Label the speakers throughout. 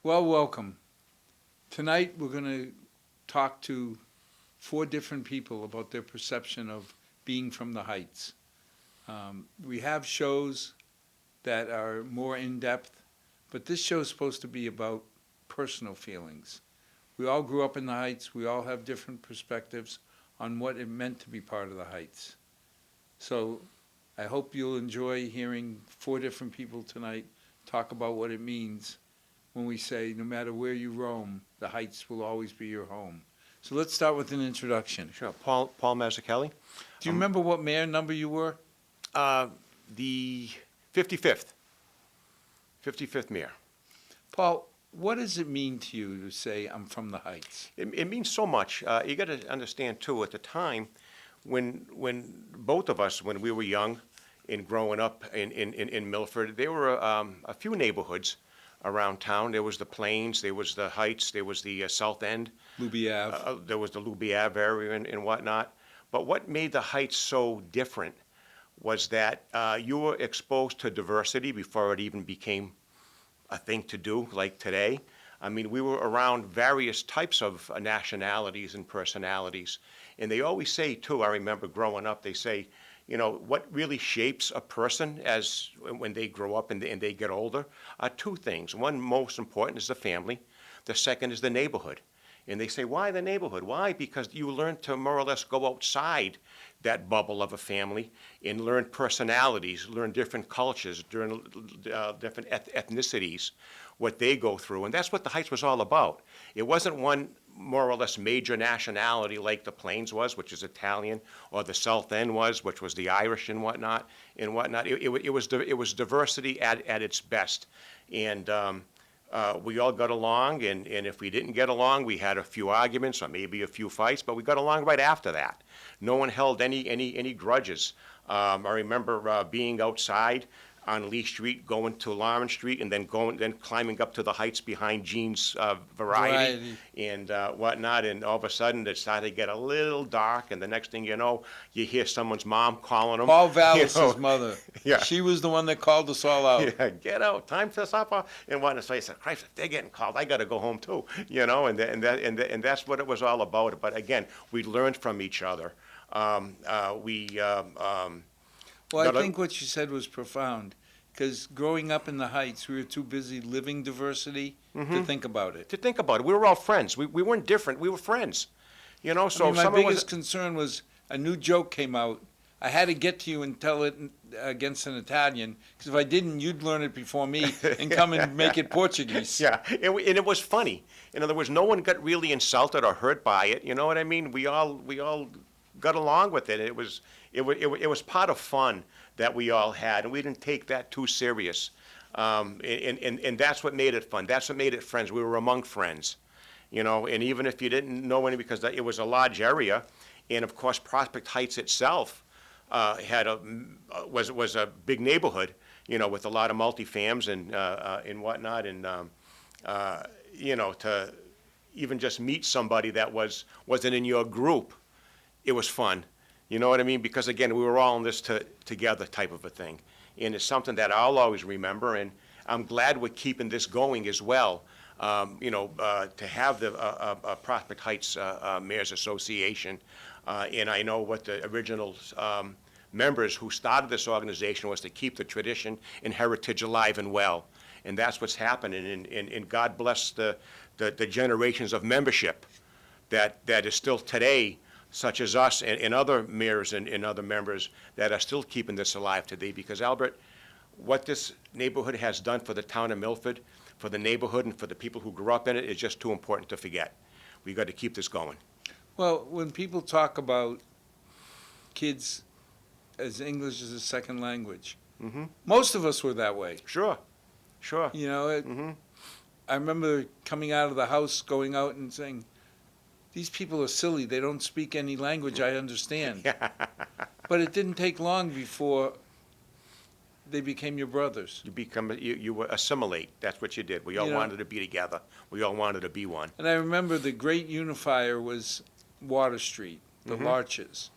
Speaker 1: Well, welcome. Tonight we're going to talk to 4 different people about their perception of being from the Heights. We have shows that are more in-depth, but this show is supposed to be about personal feelings. We all grew up in the Heights. We all have different perspectives on what it meant to be part of the Heights. So I hope you'll enjoy hearing 4 different people tonight talk about what it means when we say, no matter where you roam, the Heights will always be your home. So let's start with an introduction.
Speaker 2: Sure. Paul Mazzucchelli.
Speaker 1: Do you remember what mayor number you were?
Speaker 2: The 55th mayor.
Speaker 1: Paul, what does it mean to you to say, I'm from the Heights?
Speaker 2: It means so much. You got to understand, too, at the time, when both of us, when we were young and growing up in Milford, there were a few neighborhoods around town. There was the Plains, there was the Heights, there was the South End.
Speaker 1: Luby Ave.
Speaker 2: There was the Luby Ave area and whatnot. But what made the Heights so different was that you were exposed to diversity before it even became a thing to do like today. I mean, we were around various types of nationalities and personalities. And they always say, too, I remember growing up, they say, you know, what really shapes a person as when they grow up and they get older are 2 things. One, most important, is the family. The second is the neighborhood. And they say, why the neighborhood? Why? Because you learn to more or less go outside that bubble of a family and learn personalities, learn different cultures, learn different ethnicities, what they go through. And that's what the Heights was all about. It wasn't one more or less major nationality like the Plains was, which is Italian, or the South End was, which was the Irish and whatnot. It was diversity at its best. And we all got along, and if we didn't get along, we had a few arguments or maybe a few fights, but we got along right after that. No one held any grudges. I remember being outside on Lee Street, going to Lawrence Street, and then climbing up to the Heights behind Gene's Variety and whatnot. And all of a sudden, it started to get a little dark. And the next thing you know, you hear someone's mom calling them.
Speaker 1: Paul Vallis's mother.
Speaker 2: Yeah.
Speaker 1: She was the one that called us all out.
Speaker 2: Yeah, get out, time for supper, and whatnot. So I said, Christ, if they're getting called, I got to go home too. You know, and that's what it was all about. But again, we learned from each other.
Speaker 1: Well, I think what you said was profound, because growing up in the Heights, we were too busy living diversity to think about it.
Speaker 2: We were all friends. We weren't different. We were friends. You know, so
Speaker 1: my biggest concern was a new joke came out. I had to get to you and tell it against an Italian, because if I didn't, you'd learn it before me and come and make it Portuguese.
Speaker 2: Yeah, and it was funny. In other words, no one got really insulted or hurt by it. You know what I mean? We all got along with it. It was part of fun that we all had, and we didn't take that too serious. And that's what made it fun. That's what made it friends. We were among friends, you know. And even if you didn't know any, because it was a large area, and of course Prospect Heights itself was a big neighborhood, you know, with a lot of multifams and whatnot, and you know, to even just meet somebody that wasn't in your group, it was fun. You know what I mean? Because again, we were all in this together type of a thing. And it's something that I'll always remember, and I'm glad we're keeping this going as well. You know, to have the Prospect Heights Mayors Association, and I know what the original members who started this organization was to keep the tradition and heritage alive and well. And that's what's happening, and God bless the generations of membership that is still today, such as us and other mayors and other members that are still keeping this alive today. Because, Albert, what this neighborhood has done for the town of Milford, for the neighborhood and for the people who grew up in it, is just too important to forget. We've got to keep this going.
Speaker 1: Well, when people talk about kids as English as a second language, most of us were that way.
Speaker 2: Sure.
Speaker 1: You know, I remember coming out of the house, going out and saying, these people are silly. They don't speak any language I understand. But it didn't take long before they became your brothers.
Speaker 2: You assimilate. That's what you did. We all wanted to be together. We all wanted to be one.
Speaker 1: And I remember the great unifier was Water Street, the Larches,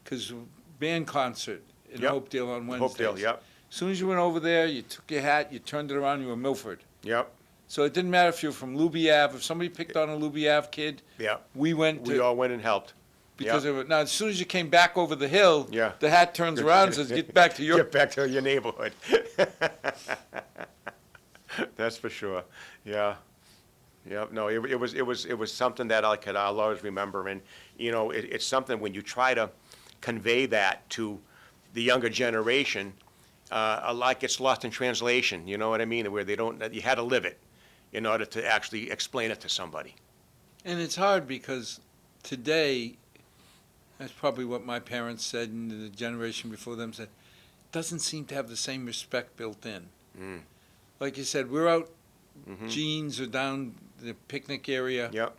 Speaker 1: because band concert in Hopedale on Wednesdays.
Speaker 2: Hopedale, yep.
Speaker 1: As soon as you went over there, you took your hat, you turned it around, you were Milford.
Speaker 2: Yep.
Speaker 1: So it didn't matter if you were from Luby Ave. If somebody picked on a Luby Ave kid,
Speaker 2: Yeah,
Speaker 1: we went
Speaker 2: we
Speaker 1: to,
Speaker 2: all went and helped.
Speaker 1: because of it. Now, as soon as you came back over the hill,
Speaker 2: Yeah.
Speaker 1: the hat turns around and says, get back to your.
Speaker 2: Get back to your neighborhood. That's for sure. Yeah. Yeah. No, it was something that I'll always remember. And, you know, it's something when you try to convey that to the younger generation, a lot gets lost in translation, you know what I mean? Where they don't, you had to live it in order to actually explain it to somebody.
Speaker 1: And it's hard because today, that's probably what my parents said and the generation before them said, doesn't seem to have the same respect built in.
Speaker 2: Mm.
Speaker 1: Like you said, we're out,
Speaker 2: Mhm.
Speaker 1: jeans or down the picnic area,
Speaker 2: Yep.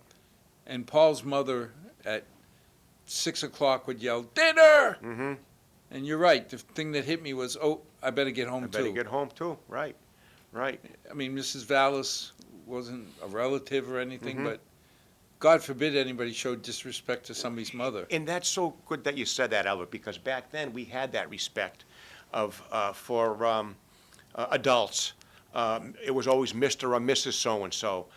Speaker 1: and Paul's mother at 6 o'clock would yell, dinner!
Speaker 2: Mm-hmm.
Speaker 1: And you're right, the thing that hit me was, oh, I better get home
Speaker 2: I
Speaker 1: too.
Speaker 2: better get home too. Right. Right.
Speaker 1: I mean, Mrs. Vallis wasn't a relative or anything,
Speaker 2: Mhm.
Speaker 1: but God forbid anybody showed disrespect to somebody's mother.
Speaker 2: And that's so good that you said that, Albert, because back then we had that respect of for adults. It was always Mr. or Mrs. So-and-so.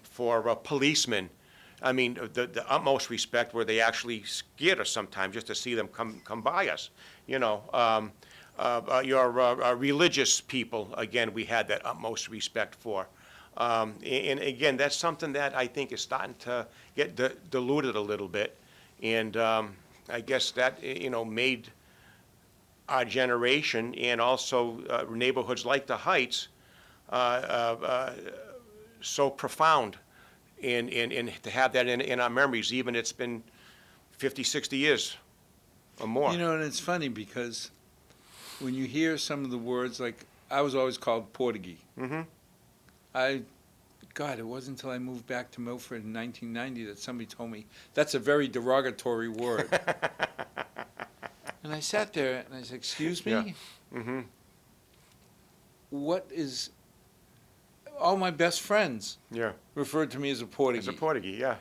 Speaker 2: For policemen, I mean, the utmost respect where they actually scared us sometimes just to see them come by us. You know, your religious people, again, we had that utmost respect for. And again, that's something that I think is starting to get diluted a little bit. And I guess that, you know, made our generation and also neighborhoods like the Heights so profound and to have that in our memories, even it's been 50, 60 years or more.
Speaker 1: You know, and it's funny because when you hear some of the words, like I was always called Portuguese.
Speaker 2: Mm-hmm.
Speaker 1: God, it wasn't until I moved back to Milford in 1990 that somebody told me that's a very derogatory word. And I sat there and I said, excuse me?
Speaker 2: Yeah. Mm-hmm.
Speaker 1: What is, all my best friends
Speaker 2: Yeah.
Speaker 1: referred to me as a Portuguese.
Speaker 2: As a Portuguese, yeah.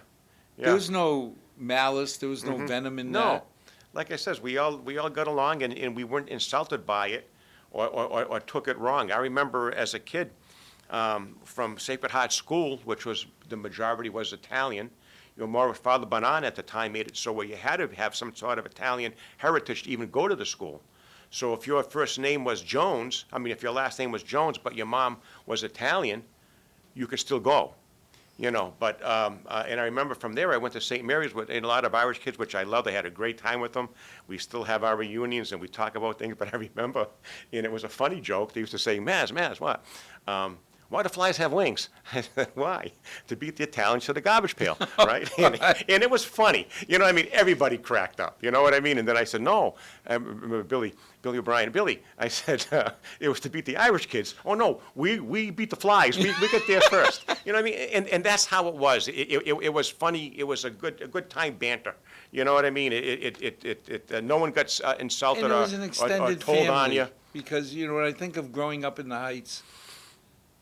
Speaker 2: Yeah.
Speaker 1: There was no malice, there was no
Speaker 2: Mhm.
Speaker 1: venom in
Speaker 2: No.
Speaker 1: that.
Speaker 2: Like I says, we all got along and we weren't insulted by it or took it wrong. I remember as a kid from Sacred Heart School, which was the majority was Italian. You know, more Father Banan at the time made it so where you had to have some sort of Italian heritage to even go to the school. So if your first name was Jones, I mean, if your last name was Jones, but your mom was Italian, you could still go. You know, but, and I remember from there, I went to St. Mary's with a lot of Irish kids, which I loved. I had a great time with them. We still have our reunions and we talk about things, but I remember, and it was a funny joke. They used to say, Maz, what? Why do flies have wings? I said, why? To beat the Italians to the garbage pail, right? And it was funny. You know what I mean? Everybody cracked up. You know what I mean? And then I said, no. I remember Billy O'Brien. Billy, I said, it was to beat the Irish kids. Oh, no, we beat the flies. We got there first. You know what I mean? And that's how it was. It was funny. It was a good time banter. You know what I mean? No one got insulted
Speaker 1: And it was an
Speaker 2: or
Speaker 1: extended
Speaker 2: told on
Speaker 1: family.
Speaker 2: you.
Speaker 1: Because, you know, when I think of growing up in the Heights,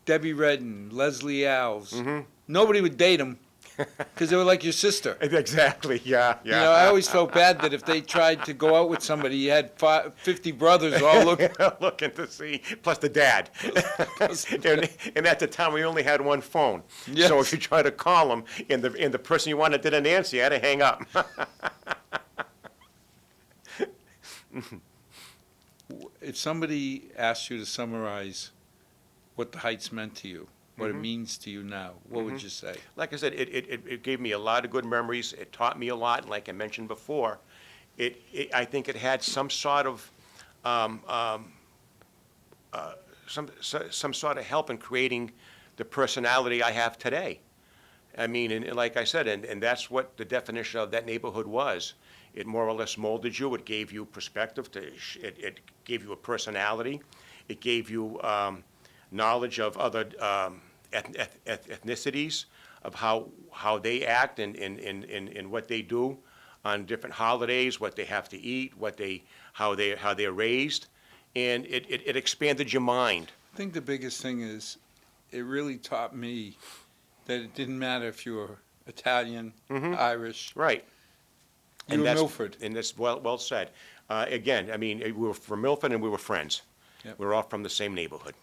Speaker 1: Debbie Redden, Leslie Alves,
Speaker 2: Mm-hmm.
Speaker 1: nobody would date them because they were like your sister.
Speaker 2: Exactly, yeah.
Speaker 1: You know, I always felt bad that if they tried to go out with somebody, you had 50 brothers all looking.
Speaker 2: Looking to see, plus the dad. And at the time, we only had one phone.
Speaker 1: Yes.
Speaker 2: So if you try to call him, and the person you wanted didn't answer, you had to hang up.
Speaker 1: If somebody asked you to summarize what the Heights meant to you, what it means to you now, what would you say?
Speaker 2: Like I said, it gave me a lot of good memories. It taught me a lot, and like I mentioned before, I think it had some sort of some sort of help in creating the personality I have today. I mean, and like I said, and that's what the definition of that neighborhood was. It more or less molded you. It gave you perspective. It gave you a personality. It gave you knowledge of other ethnicities, of how they act and what they do on different holidays, what they have to eat, how they're raised, and it expanded your mind.
Speaker 1: I think the biggest thing is it really taught me that it didn't matter if you were Italian, Irish,
Speaker 2: Right.
Speaker 1: you were Milford.
Speaker 2: And that's well said. Again, I mean, we were from Milford and we were friends.
Speaker 1: Yep.
Speaker 2: We were all from the same neighborhood.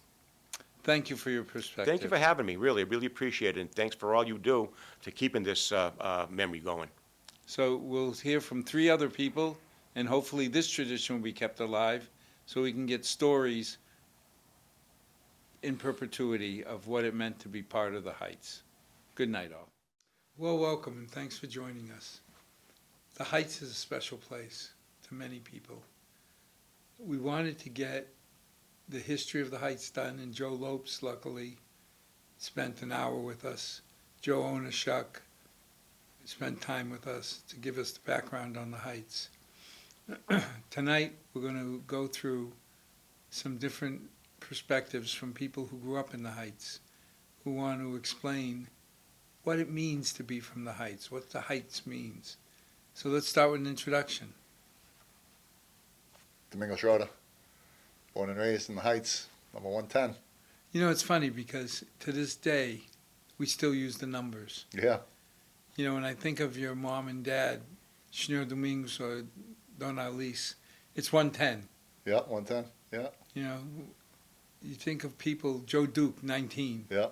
Speaker 1: Thank you for your perspective.
Speaker 2: Thank you for having me, really. I really appreciate it, and thanks for all you do to keeping this memory going.
Speaker 1: So we'll hear from 3 other people, and hopefully this tradition will be kept alive so we can get stories in perpetuity of what it meant to be part of the Heights. Good night, all. Well, welcome, and thanks for joining us. The Heights is a special place to many people. We wanted to get the history of the Heights done, and Joe Lopes, luckily, spent an hour with us. Joe Onashuk spent time with us to give us the background on the Heights. Tonight, we're going to go through some different perspectives from people who grew up in the Heights, who want to explain what it means to be from the Heights, what the Heights means. So let's start with an introduction.
Speaker 3: Domingo Schroeder, born and raised in the Heights, number 110.
Speaker 1: You know, it's funny because to this day, we still use the numbers.
Speaker 3: Yeah,
Speaker 1: You know, when I think of your mom and dad, Senor Domingos or Don Alice, it's 110.
Speaker 3: yeah, 110. Yeah,
Speaker 1: You know, you think of people, Joe Duke, 19.
Speaker 3: yeah,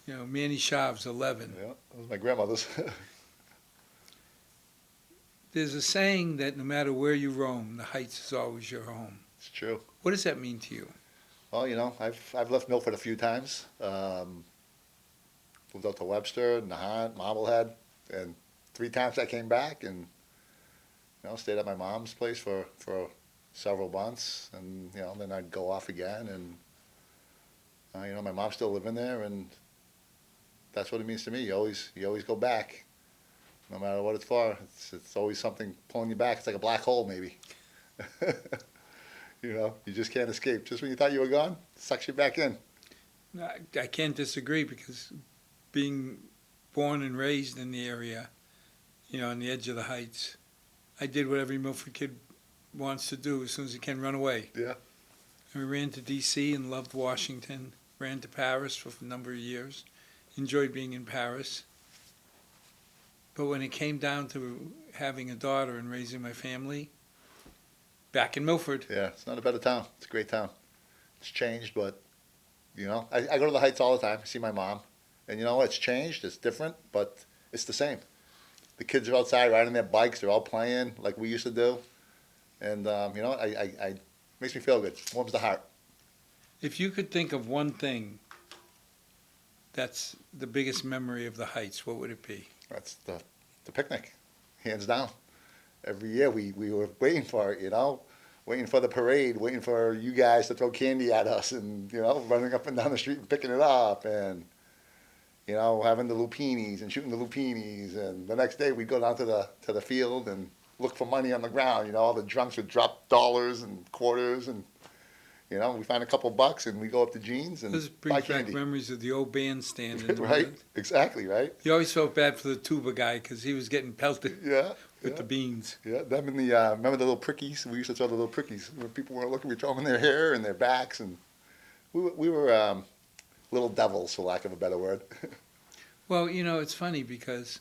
Speaker 1: You know, Manny Chavs, 11.
Speaker 3: yeah. That was my grandmother's.
Speaker 1: There's a saying that no matter where you roam, the Heights is always your home.
Speaker 3: It's true.
Speaker 1: What does that mean to you?
Speaker 3: Well, you know, I've left Milford a few times. Moved out to Webster, Nahant, Marblehead, and 3 times I came back and, you know, stayed at my mom's place for several months, and, you know, then I'd go off again, and, you know, my mom's still living there, and that's what it means to me. You always go back, no matter what it's for. It's always something pulling you back. It's like a black hole, maybe. You know, you just can't escape. Just when you thought you were gone, it sucks you back in.
Speaker 1: I can't disagree because being born and raised in the area, you know, on the edge of the Heights, I did what every Milford kid wants to do as soon as he can, run away.
Speaker 3: Yeah.
Speaker 1: And we ran to D.C. and loved Washington, ran to Paris for a number of years, enjoyed being in Paris. But when it came down to having a daughter and raising my family, back in Milford.
Speaker 3: Yeah, it's not a better town. It's a great town. It's changed, but, you know, I go to the Heights all the time. I see my mom. And, you know what? It's changed. It's different, but it's the same. The kids are outside riding their bikes. They're all playing like we used to do. And, you know, I makes me feel good. Warms the heart.
Speaker 1: If you could think of one thing that's the biggest memory of the Heights, what would it be?
Speaker 3: That's the picnic, hands down. Every year we were waiting for it, you know, waiting for the parade, waiting for you guys to throw candy at us and, you know, running up and down the street and picking it up and, you know, having the lupinis and shooting the lupinis. And the next day we'd go down to the field and look for money on the ground. You know, all the drunks would drop dollars and quarters and, you know, we find a couple bucks and we go up to Jean's and
Speaker 1: Those
Speaker 3: buy
Speaker 1: brings back
Speaker 3: candy.
Speaker 1: memories of the old bandstand.
Speaker 3: Right? Exactly, right?
Speaker 1: You always felt bad for the tuba guy because he was getting pelted
Speaker 3: Yeah.
Speaker 1: with the beans.
Speaker 3: Yeah, them and the, remember the little prickies? We used to throw the little prickies. When people weren't looking, we'd throw them in their hair and their backs. And we were little devils, for lack of a better word.
Speaker 1: Well, you know, it's funny because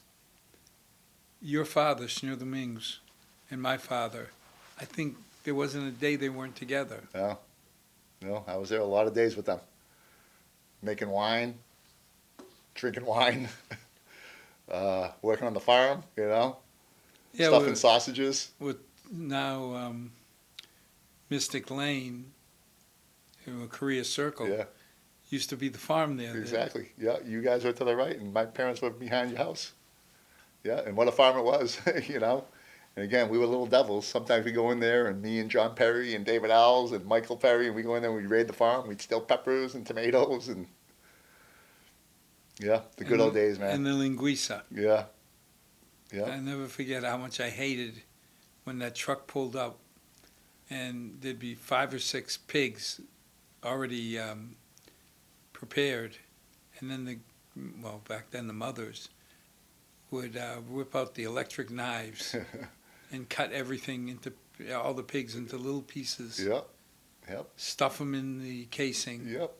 Speaker 1: your father, Senor Domingos, and my father, I think there wasn't a day they weren't together.
Speaker 3: Yeah. You know, I was there a lot of days with them. Making wine, drinking wine, working on the farm, you know, stuffing sausages.
Speaker 1: With now Mystic Lane, you know, Korea Circle,
Speaker 3: Yeah,
Speaker 1: used to be the farm there.
Speaker 3: exactly. Yeah, you guys were to the right, and my parents were behind your house. Yeah, and what a farm it was, you know. And again, we were little devils. Sometimes we go in there, and me and John Perry and David Owls and Michael Perry, and we go in there and we'd raid the farm. We'd steal peppers and tomatoes, and yeah, the good old days, man.
Speaker 1: And the linguiça.
Speaker 3: Yeah, yeah,
Speaker 1: I never forget how much I hated when that truck pulled up and there'd be 5 or 6 pigs already prepared. And then back then the mothers would whip out the electric knives and cut everything into, all the pigs into little pieces.
Speaker 3: yep, yep,
Speaker 1: Stuff them in the casing.
Speaker 3: yep.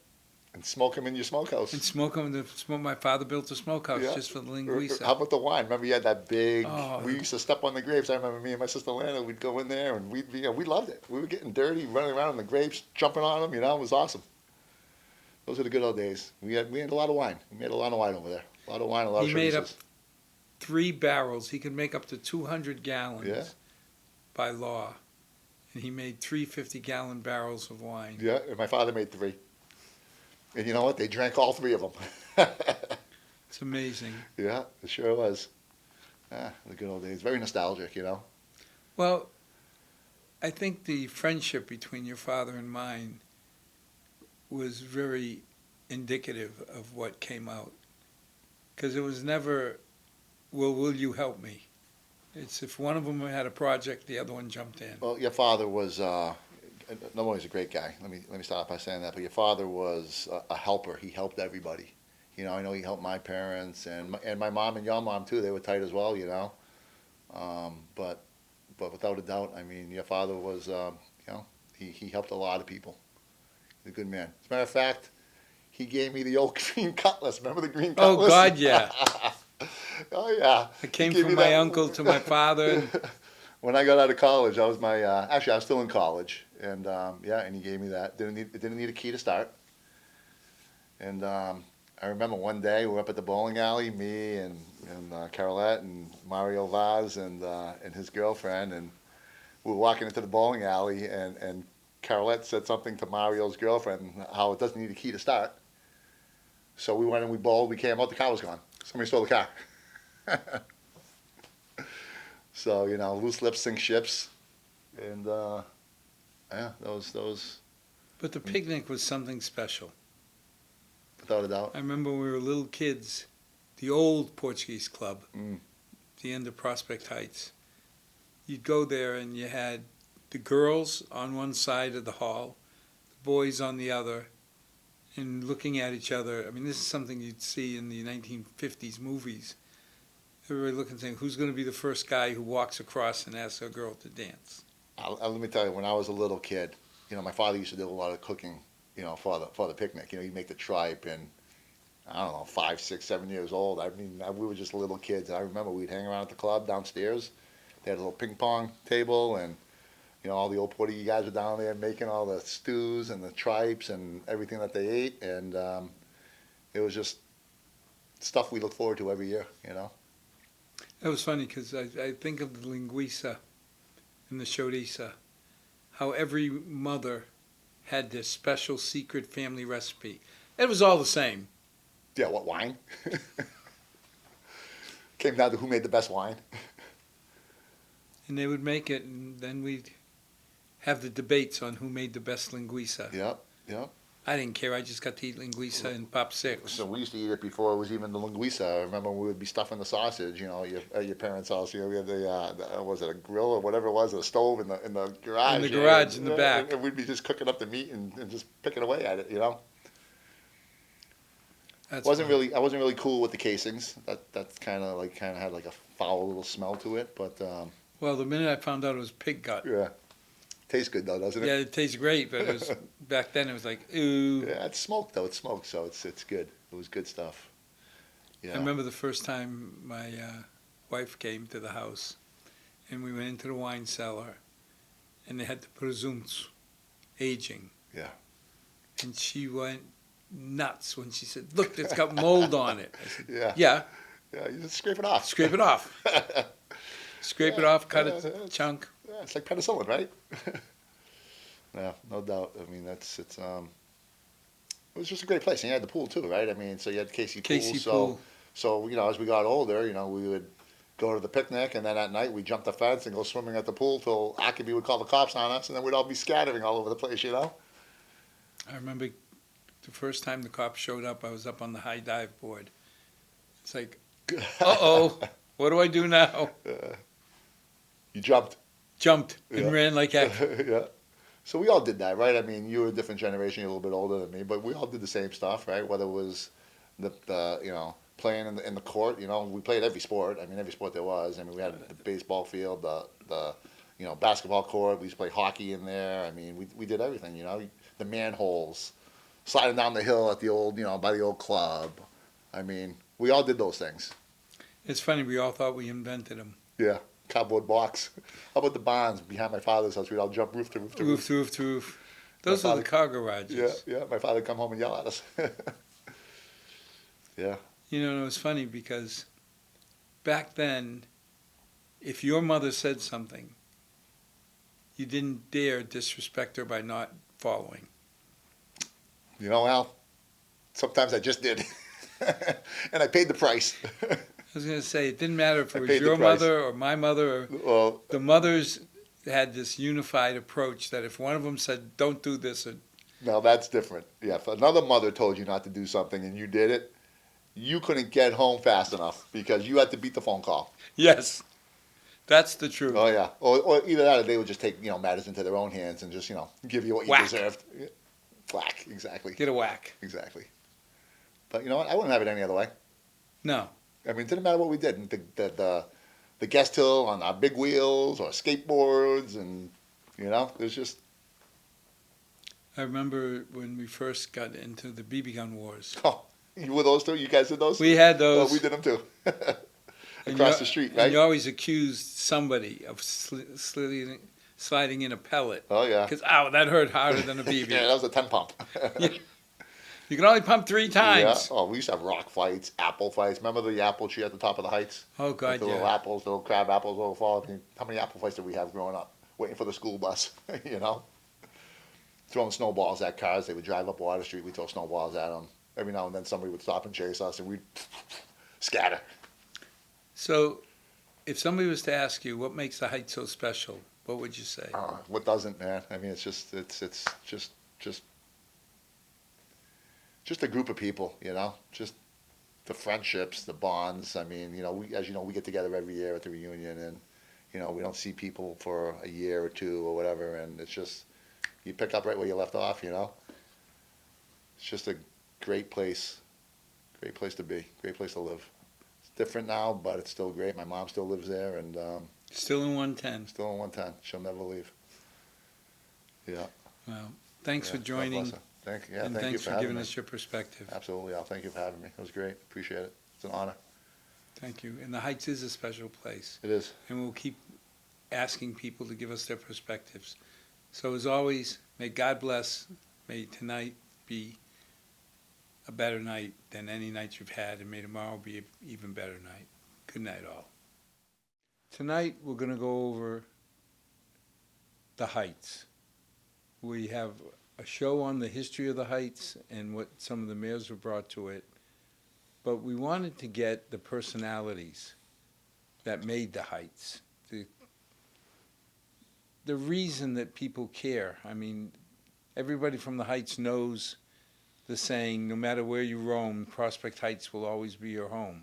Speaker 3: And smoke them in your smokehouse.
Speaker 1: And smoke them. My father built a smokehouse
Speaker 3: Yeah.
Speaker 1: just for the linguiça.
Speaker 3: How about the wine? Remember you had that big,
Speaker 1: Oh.
Speaker 3: we used to step on the grapes. I remember me and my sister Lana, we'd go in there and we loved it. We were getting dirty, running around on the grapes, jumping on them, you know, it was awesome. Those are the good old days. We had a lot of wine. We made a lot of wine over there. A lot of wine, a lot of
Speaker 1: He made up
Speaker 3: chorizos.
Speaker 1: 3 barrels. He could make up to 200 gallons
Speaker 3: Yeah.
Speaker 1: by law. And he made 3 50-gallon barrels of wine.
Speaker 3: Yeah, and my father made 3. And you know what? They drank all 3 of them.
Speaker 1: It's amazing.
Speaker 3: Yeah, it sure was. Ah, the good old days. Very nostalgic, you know.
Speaker 1: Well, I think the friendship between your father and mine was very indicative of what came out. Because it was never, well, will you help me? It's if one of them had a project, the other one jumped in.
Speaker 3: Well, your father was not only was a great guy. Let me start by saying that. But your father was a helper. He helped everybody. You know, I know he helped my parents and my mom and your mom too. They were tight as well. You know, but without a doubt, I mean, your father was you know, he helped a lot of people. He's a good man. As a matter of fact, he gave me the old green cutlass. Remember the green
Speaker 1: Oh,
Speaker 3: cutlass?
Speaker 1: God, yeah.
Speaker 3: Oh yeah.
Speaker 1: It came
Speaker 3: He gave
Speaker 1: from
Speaker 3: me
Speaker 1: my
Speaker 3: that-
Speaker 1: uncle to my father. And
Speaker 3: When I got out of college, I was actually I was still in college, and yeah, and he gave me that. It didn't need a key to start. And I remember one day we were up at the bowling alley, me and Carolette and Mario Vaz and his girlfriend, and we were walking into the bowling alley, and Carolette said something to Mario's girlfriend how it doesn't need a key to start. So we went and we bowled. We came out, the car was gone. Somebody stole the car. So, you know, loose lips sink ships. And, yeah, those,
Speaker 1: But the picnic was something special.
Speaker 3: without a doubt.
Speaker 1: I remember when we were little kids, the old Portuguese club,
Speaker 3: Mm.
Speaker 1: the end of Prospect Heights. You'd go there and you had the girls on one side of the hall, the boys on the other, and looking at each other. I mean, this is something you'd see in the 1950s movies. Everybody looking saying, who's going to be the first guy who walks across and asks a girl to dance?
Speaker 3: Let me tell you, when I was a little kid, you know, my father used to do a lot of cooking, you know, for the picnic. You know, he'd make the tripe, and I don't know, 5, 6, 7 years old. I mean, we were just little kids. And I remember we'd hang around at the club downstairs. They had a little ping pong table, and you know, all the old Portuguese guys were down there making all the stews and the tripes and everything that they ate, and it was just stuff we look forward to every year. You know.
Speaker 1: That was funny because I think of the linguiça and the chorizo, how every mother had this special secret family recipe. It was all the same.
Speaker 3: Yeah, what wine? Came down to who made the best wine.
Speaker 1: And they would make it, and then we'd have the debates on who made the best linguiça.
Speaker 3: Yep, yep.
Speaker 1: I didn't care. I just got to eat linguiça and pop six.
Speaker 3: So we used to eat it before it was even the linguiça. I remember we would be stuffing the sausage, you know, at your parents' house. You know, we had was it a grill or whatever it was, a stove in the garage.
Speaker 1: In the
Speaker 3: you know,
Speaker 1: garage in the
Speaker 3: yeah,
Speaker 1: back.
Speaker 3: And we'd be just cooking up the meat and just picking away at it, you know.
Speaker 1: That's
Speaker 3: I wasn't
Speaker 1: funny.
Speaker 3: really cool with the casings. That's kind of had like a foul little smell to it, but
Speaker 1: Well, the minute I found out it was pig gut.
Speaker 3: yeah, tastes good though, doesn't it?
Speaker 1: Yeah, it tastes great, but it was back then it was like, ooh.
Speaker 3: Yeah, it's smoked though. It's smoked, so it's good. It was good stuff. Yeah.
Speaker 1: I remember the first time my wife came to the house, and we went into the wine cellar, and they had the presuntos aging.
Speaker 3: Yeah.
Speaker 1: And she went nuts when she said, look, it's got mold on it. I said,
Speaker 3: Yeah.
Speaker 1: yeah,
Speaker 3: Yeah, you just scrape it off.
Speaker 1: scrape it off. Scrape it off, cut
Speaker 3: yeah,
Speaker 1: a chunk.
Speaker 3: Yeah, it's like penicillin, right? Yeah, no doubt. I mean, it was just a great place. And you had the pool too, right? I mean, so you had Casey Pool.
Speaker 1: Casey
Speaker 3: so,
Speaker 1: Pool.
Speaker 3: So, you know, as we got older, you know, we would go to the picnic, and then at night we'd jump the fence and go swimming at the pool till Ackerby would call the cops on us, and then we'd all be scattering all over the place, you know?
Speaker 1: I remember the first time the cops showed up, I was up on the high dive board. It's like, uh-oh, what do I do now?
Speaker 3: You jumped.
Speaker 1: Jumped and
Speaker 3: Yeah.
Speaker 1: ran like heck.
Speaker 3: Yeah. So we all did that, right? I mean, you were a different generation, you're a little bit older than me, but we all did the same stuff, right? Whether it was the you know, playing in the court, you know, we played every sport. I mean, every sport there was. I mean, we had the baseball field, the you know, basketball court. We used to play hockey in there. I mean, we did everything, you know. The manholes, sliding down the hill at the old, you know, by the old club. I mean, we all did those things.
Speaker 1: It's funny, we all thought we invented them.
Speaker 3: Yeah. Cardboard box. How about the barns behind my father's house? We'd all jump roof to roof to roof.
Speaker 1: Roof to roof to roof. Those
Speaker 3: My
Speaker 1: are the car
Speaker 3: Yeah,
Speaker 1: garages.
Speaker 3: yeah. My father would come home and yell at us. Yeah.
Speaker 1: You know, it was funny because back then, if your mother said something, you didn't dare disrespect her by not following.
Speaker 3: You know, Al, sometimes I just did. And I paid the price.
Speaker 1: I was going to say, it didn't matter if
Speaker 3: I
Speaker 1: it was
Speaker 3: paid the
Speaker 1: your
Speaker 3: price.
Speaker 1: mother or my mother. Or
Speaker 3: Well,
Speaker 1: the mothers had this unified approach that if one of them said, don't do this, or,
Speaker 3: now that's different. Yeah, if another mother told you not to do something and you did it, you couldn't get home fast enough because you had to beat the phone call.
Speaker 1: yes, that's the truth.
Speaker 3: Oh yeah, or either that or they would just take matters into their own hands and just give you what you
Speaker 1: Whack.
Speaker 3: deserved. Whack, exactly,
Speaker 1: Get a whack.
Speaker 3: exactly. But you know what? I wouldn't have it any other way.
Speaker 1: No.
Speaker 3: I mean, it didn't matter what we did. The guest hill on our big wheels or skateboards, and there's just
Speaker 1: I remember when we first got into the BB gun wars.
Speaker 3: you were those two. You guys did those.
Speaker 1: We had
Speaker 3: Oh,
Speaker 1: those.
Speaker 3: we did them too.
Speaker 1: And
Speaker 3: Across
Speaker 1: you-
Speaker 3: the street,
Speaker 1: And
Speaker 3: right?
Speaker 1: you always accused somebody of sliding in a pellet.
Speaker 3: Oh yeah.
Speaker 1: Because, ow, that hurt harder than a BB.
Speaker 3: Yeah, that was a 10 pump.
Speaker 1: You can only pump 3
Speaker 3: Yeah.
Speaker 1: times.
Speaker 3: Oh, we used to have rock fights, apple fights. Remember the apple tree at the top of the heights?
Speaker 1: Oh,
Speaker 3: With
Speaker 1: God,
Speaker 3: the little
Speaker 1: yeah.
Speaker 3: apples, the little crab apples all fall. I mean, how many apple fights did we have growing up? Waiting for the school bus, Throwing snowballs at cars. They would drive up Water Street. We'd throw snowballs at them. Every now and then somebody would stop and chase us, and we'd scatter.
Speaker 1: So, if somebody was to ask you what makes the Heights so special, what would you say?
Speaker 3: What doesn't, man? I mean, it's just a group of people, just the friendships, the bonds. I mean, as you know, we get together every year at the reunion, and we don't see people for a year or two or whatever, and it's just you pick up right where you left off. It's just a great place to be, great place to live. It's different now, but it's still great. My mom still lives there, and
Speaker 1: Still in 110.
Speaker 3: still in 110. She'll never leave. Yeah.
Speaker 1: Well, thanks
Speaker 3: Yeah,
Speaker 1: for
Speaker 3: God
Speaker 1: joining,
Speaker 3: bless her. Thank you. Yeah,
Speaker 1: and
Speaker 3: thank you
Speaker 1: thanks for
Speaker 3: having
Speaker 1: giving
Speaker 3: me.
Speaker 1: us your perspective.
Speaker 3: Absolutely, Al. Thank you for having me. It was great. Appreciate it. It's an honor.
Speaker 1: Thank you. And the Heights is a special place,
Speaker 3: It is.
Speaker 1: and we'll keep asking people to give us their perspectives. So, as always, may God bless. May tonight be a better night than any night you've had, and may tomorrow be an even better night. Good night, all. Tonight, we're going to go over the Heights. We have a show on the history of the Heights and what some of the mayors were brought to it, but we wanted to get the personalities that made the Heights, the reason that people care. I mean, everybody from the Heights knows the saying, no matter where you roam, Prospect Heights will always be your home.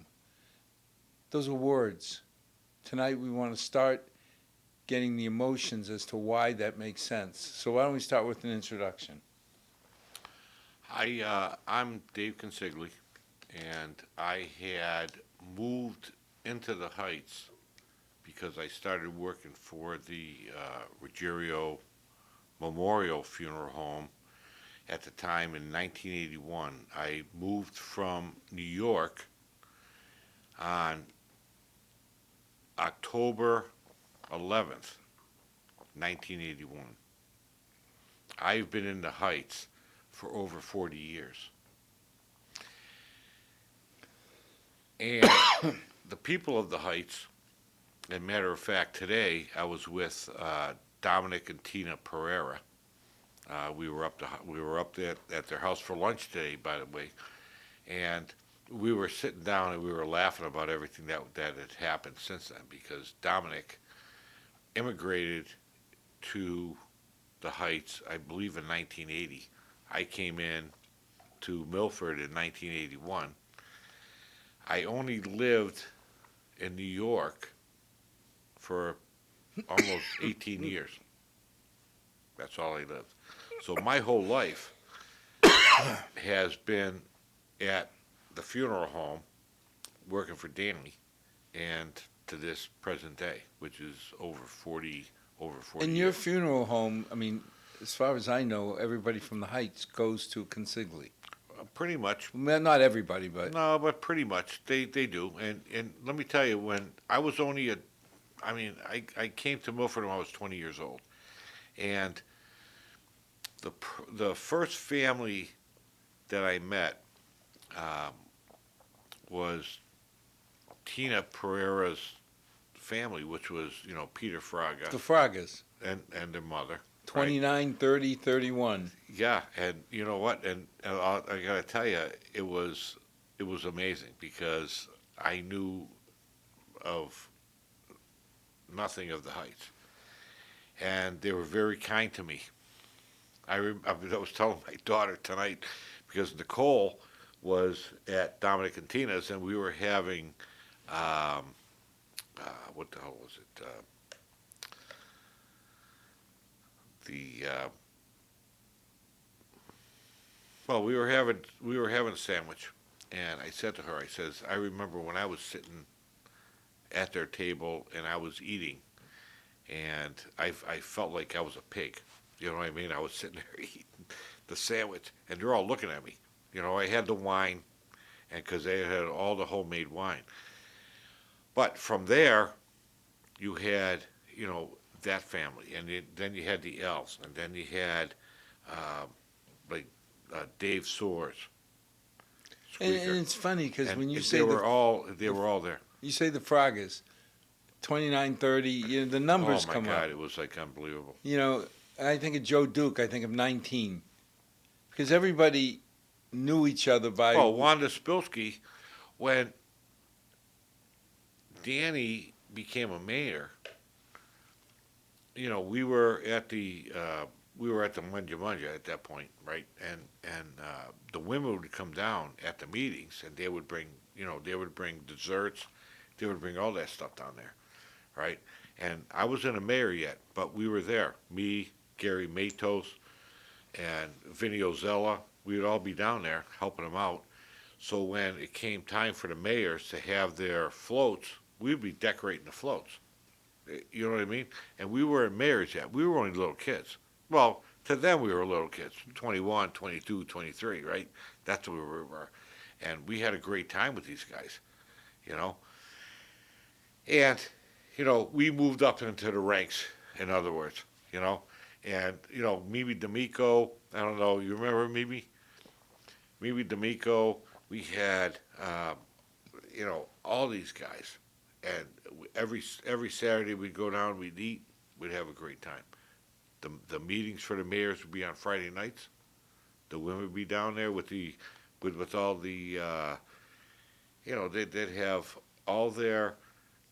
Speaker 1: Those are words. Tonight we want to start getting the emotions as to why that makes sense. So why don't we start with an introduction?
Speaker 4: I'm Dave Consigli, and I had moved into the Heights because I started working for the Ruggiero Memorial Funeral Home at the time in 1981. I moved from New York on October 11th, 1981. I've been in the Heights for over 40 years. And the people of the Heights, as a matter of fact, today I was with Dominic and Tina Pereira. We were up there at their house for lunch today, by the way, and we were sitting down and we were laughing about everything that had happened since then, because Dominic immigrated to the Heights, I believe, in 1980. I came in to Milford in 1981. I only lived in New York for almost 18 years. That's all I lived. So my whole life has been at the funeral home working for Danny, and to this present day, which is over 40
Speaker 1: In your
Speaker 4: years.
Speaker 1: funeral home, I mean, as far as I know, everybody from the Heights goes to Consigli.
Speaker 4: Pretty much.
Speaker 1: Well, not everybody, but
Speaker 4: No, but pretty much they do. And let me tell you, when I was only I came to Milford when I was 20 years old, and the first family that I met was Tina Pereira's family, which was, Peter Fraga
Speaker 1: The Fragas,
Speaker 4: and their mother.
Speaker 1: 29, 30, 31.
Speaker 4: Yeah, and you know what? And I gotta tell you, it was amazing because I knew of nothing of the Heights, and they were very kind to me. I was telling my daughter tonight because Nicole was at Dominic and Tina's, and we were having what the hell was it? The Well, we were having a sandwich, and I said to her, I says, I remember when I was sitting at their table and I was eating, and I felt like I was a pig. You know what I mean? I was sitting there eating the sandwich, and they're all looking at me. I had the wine, and because they had all the homemade wine. But from there, you had, that family, and then you had the L's, and then you had, like, Dave Soares,
Speaker 1: And
Speaker 4: Squeaker.
Speaker 1: it's funny because
Speaker 4: And
Speaker 1: when you
Speaker 4: they
Speaker 1: say
Speaker 4: were all there.
Speaker 1: you say the Fragas, 29, 30, the numbers
Speaker 4: Oh my
Speaker 1: come
Speaker 4: God,
Speaker 1: up.
Speaker 4: it was like unbelievable.
Speaker 1: I think of Joe Duke, I think of 19. Because everybody knew each other by.
Speaker 4: Well, Wanda Spilsky, when Danny became a mayor, we were at the Munja Munja at that point, right? And the women would come down at the meetings, and they would bring desserts, they would bring all that stuff down there, right? And I wasn't a mayor yet, but we were there. Me, Gary Matos, and Vinny Ozella, we would all be down there helping them out. So when it came time for the mayors to have their floats, we'd be decorating the floats. You know what I mean? And we weren't mayors yet. We were only little kids. Well, to them we were little kids, 21, 22, 23, right? That's what we were. And we had a great time with these guys, you know? And, we moved up into the ranks, in other words, And, Mimi D'Amico, I don't know, you remember Mimi? Mimi D'Amico, we had, all these guys. And every Saturday we'd go down, we'd eat, we'd have a great time. The meetings for the mayors would be on Friday nights. The women would be down there with all the, they'd have all their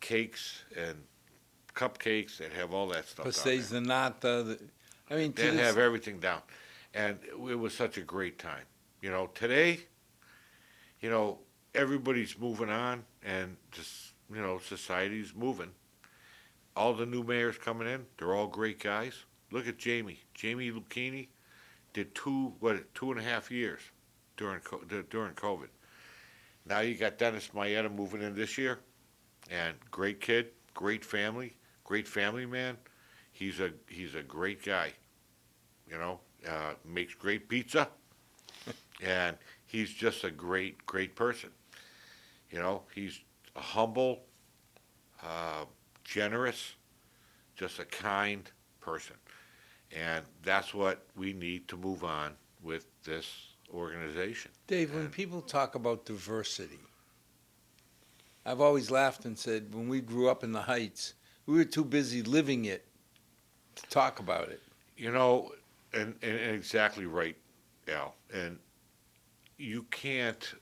Speaker 4: cakes and cupcakes. They'd have all that stuff down
Speaker 1: Pastéis
Speaker 4: there.
Speaker 1: de nata.
Speaker 4: They'd have everything down. And it was such a great time. Today, everybody's moving on and just, society's moving. All the new mayors coming in, they're all great guys. Look at Jamie. Jamie Lucchini did 2.5 years during COVID. Now you got Dennis Maeda moving in this year, and great kid, great family man. He's a great guy. Makes great pizza, and he's just a great person. He's a humble, generous, just a kind person. And that's what we need to move on with this organization.
Speaker 1: Dave, when people talk about diversity, I've always laughed and said when we grew up in the Heights, we were too busy living it to talk about it.
Speaker 4: And exactly right, Al. And you can't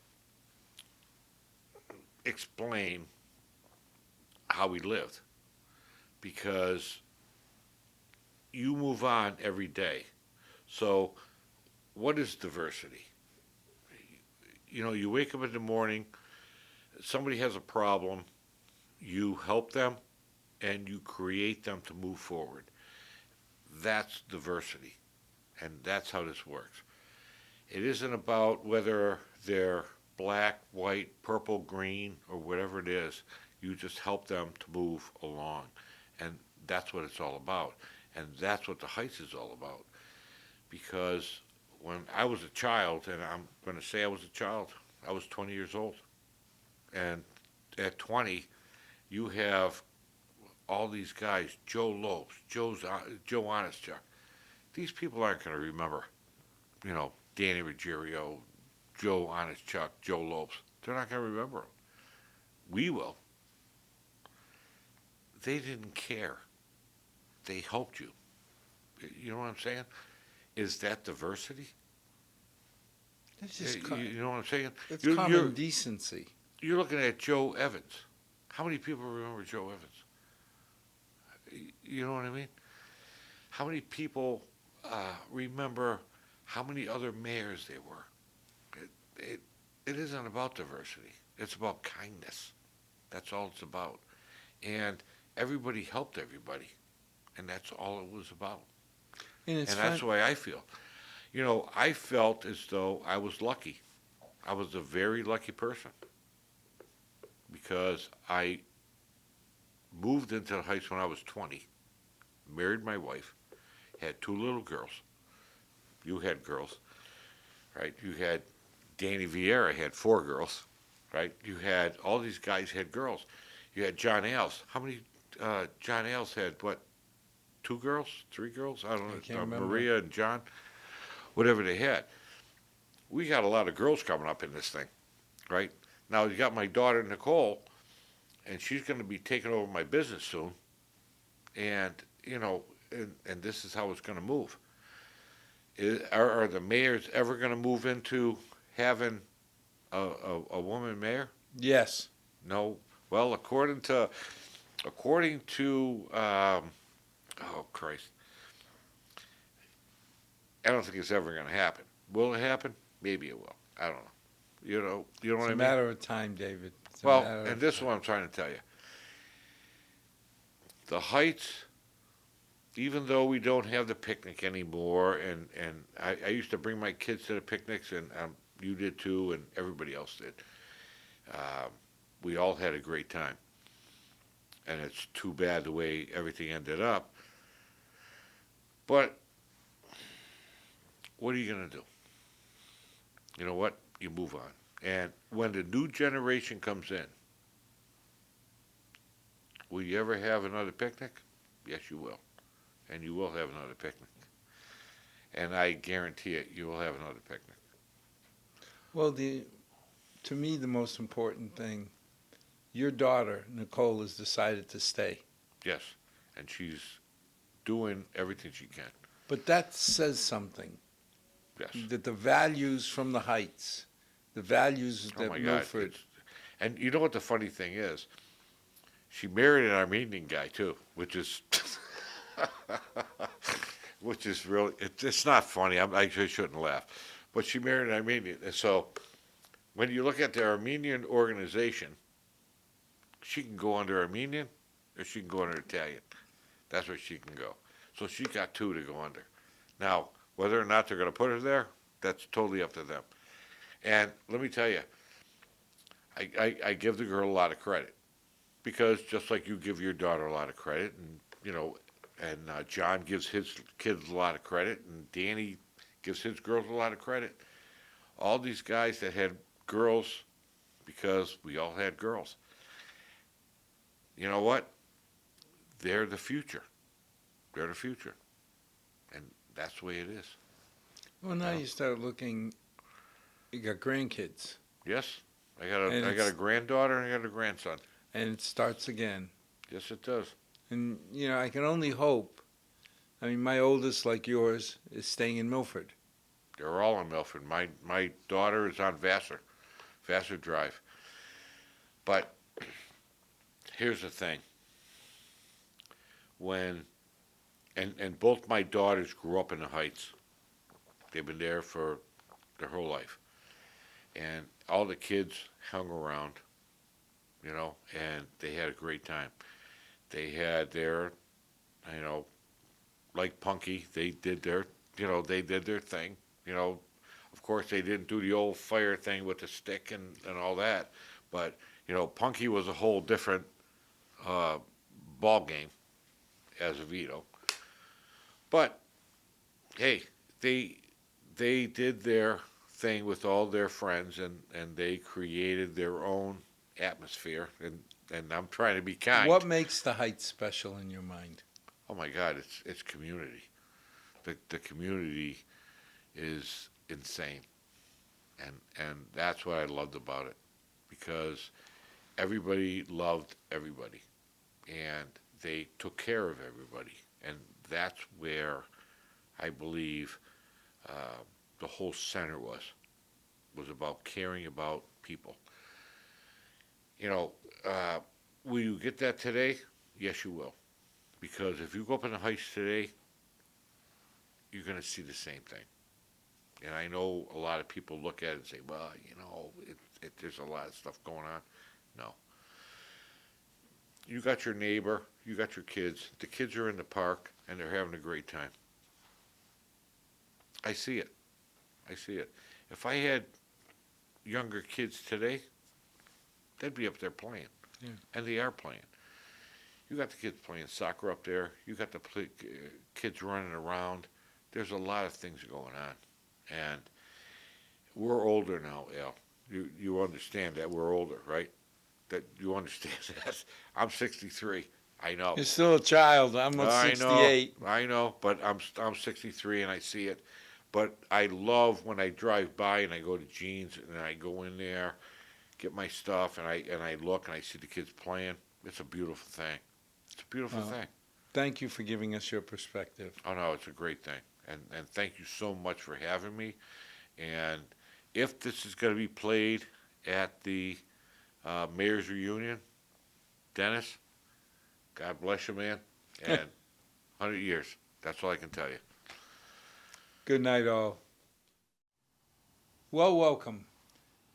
Speaker 4: explain how we lived because you move on every day. So what is diversity? You wake up in the morning, somebody has a problem, you help them, and you create them to move forward. That's diversity, and that's how this works. It isn't about whether they're black, white, purple, green, or whatever it is. You just help them to move along, and that's what it's all about. And that's what the Heights is all about. Because when I was a child, and I'm going to say I was a child, I was 20 years old. And at 20, you have all these guys, Joe Lopes, Joe Honestchuk, these people aren't going to remember, Danny Ruggiero, Joe Honest Chuck, Joe Lopes. They're not going to remember them. We will. They didn't care. They helped you. You know what I'm saying? Is that diversity?
Speaker 1: It's just
Speaker 4: You know what I'm saying?
Speaker 1: it's
Speaker 4: You're-
Speaker 1: common
Speaker 4: you're-
Speaker 1: decency.
Speaker 4: You're looking at Joe Evans. How many people remember Joe Evans? You know what I mean? How many people remember how many other mayors there were? It isn't about diversity. It's about kindness. That's all it's about. And everybody helped everybody. And that's all it was about.
Speaker 1: And it's
Speaker 4: And that's the
Speaker 1: fun.
Speaker 4: way I feel. I felt as though I was lucky. I was a very lucky person because I moved into the Heights when I was 20, married my wife, had 2 little girls. You had girls, right? You had Danny Vieira had 4 girls, right? You had all these guys had girls. You had John Ailes. How many? John Ailes had what? 2 girls, 3 girls? I don't know.
Speaker 1: I can't remember.
Speaker 4: Maria and John, whatever they had. We got a lot of girls coming up in this thing, right? Now you got my daughter Nicole, and she's going to be taking over my business soon, and and this is how it's going to move. Are the mayors ever going to move into having a woman mayor?
Speaker 1: Yes.
Speaker 4: No. Well, according to oh Christ, I don't think it's ever going to happen. Will it happen? Maybe it will. I don't know. You know
Speaker 1: It's
Speaker 4: what I
Speaker 1: a
Speaker 4: mean?
Speaker 1: matter of time, David. It's a
Speaker 4: Well,
Speaker 1: matter
Speaker 4: and
Speaker 1: of
Speaker 4: this is
Speaker 1: time.
Speaker 4: what I'm trying to tell you. The Heights, even though we don't have the picnic anymore, and I used to bring my kids to the picnics, and you did too, and everybody else did. We all had a great time. And it's too bad the way everything ended up. But what are you going to do? You know what? You move on. And when the new generation comes in, will you ever have another picnic? Yes, you will. And you will have another picnic. And I guarantee it, you will have another picnic.
Speaker 1: Well, to me, the most important thing, your daughter, Nicole, has decided to stay.
Speaker 4: Yes. And she's doing everything she can.
Speaker 1: But that says something,
Speaker 4: Yes.
Speaker 1: that the values from the Heights, the values
Speaker 4: Oh
Speaker 1: that
Speaker 4: my God.
Speaker 1: Milford,
Speaker 4: And you know what the funny thing is? She married an Armenian guy too, which is which is really it's not funny. I shouldn't laugh, but she married an Armenian. And so when you look at the Armenian organization, she can go under Armenian or she can go under Italian. That's where she can go. So she got 2 to go under. Now, whether or not they're going to put her there, that's totally up to them. And let me tell you, I give the girl a lot of credit because just like you give your daughter a lot of credit, and John gives his kids a lot of credit, and Danny gives his girls a lot of credit. All these guys that had girls, because we all had girls. You know what? They're the future. They're the future, and that's the way it is.
Speaker 1: well, now
Speaker 4: Yeah.
Speaker 1: you start looking, you got grandkids,
Speaker 4: Yes, I
Speaker 1: And
Speaker 4: got
Speaker 1: it's-
Speaker 4: a granddaughter and I got a grandson.
Speaker 1: and it starts again.
Speaker 4: Yes, it does.
Speaker 1: And, I can only hope, I mean, my oldest, like yours, is staying in Milford.
Speaker 4: They're all in Milford. My daughter is on Vassar Drive. But here's the thing. And both my daughters grew up in the Heights. They've been there for their whole life. And all the kids hung around, and they had a great time. They had their, like Punky, they did their thing. Of course, they didn't do the old fire thing with the stick and all that. But, Punky was a whole different ball game as a Vito. But, hey, they did their thing with all their friends, and they created their own atmosphere. And I'm trying to be kind.
Speaker 1: What makes the Heights special in your mind?
Speaker 4: Oh, my God, it's community. the community is insane. And that's what I loved about it, because everybody loved everybody, and they took care of everybody. And that's where I believe the whole center was about caring about people. You know, will you get that today? Yes, you will. Because if you go up in the Heights today, you're going to see the same thing. And I know a lot of people look at it and say, well, you know, there's a lot of stuff going on. No. You got your neighbor, you got your kids. The kids are in the park, and they're having a great time. I see it. I see it. If I had younger kids today, they'd be up there playing.
Speaker 1: Yeah. And
Speaker 4: they are playing. You got the kids playing soccer up there. You got the kids running around. There's a lot of things going on. And we're older now, Al. You understand that we're older, right? That you understand that. I'm 63. I know.
Speaker 1: You're still a child. I'm 68.
Speaker 4: I know, but I'm 63 and I see it. But I love when I drive by and I go to Jeans and I go in there, get my stuff, and I look and I see the kids playing. It's a beautiful thing. It's a beautiful thing.
Speaker 1: Thank you for giving us your perspective.
Speaker 4: Oh no, it's a great thing. And thank you so much for having me. And if this is going to be played at the Mayor's Reunion, Dennis, God bless you, man. And 100 years. That's all I can tell you.
Speaker 1: Good night, all. Well, welcome.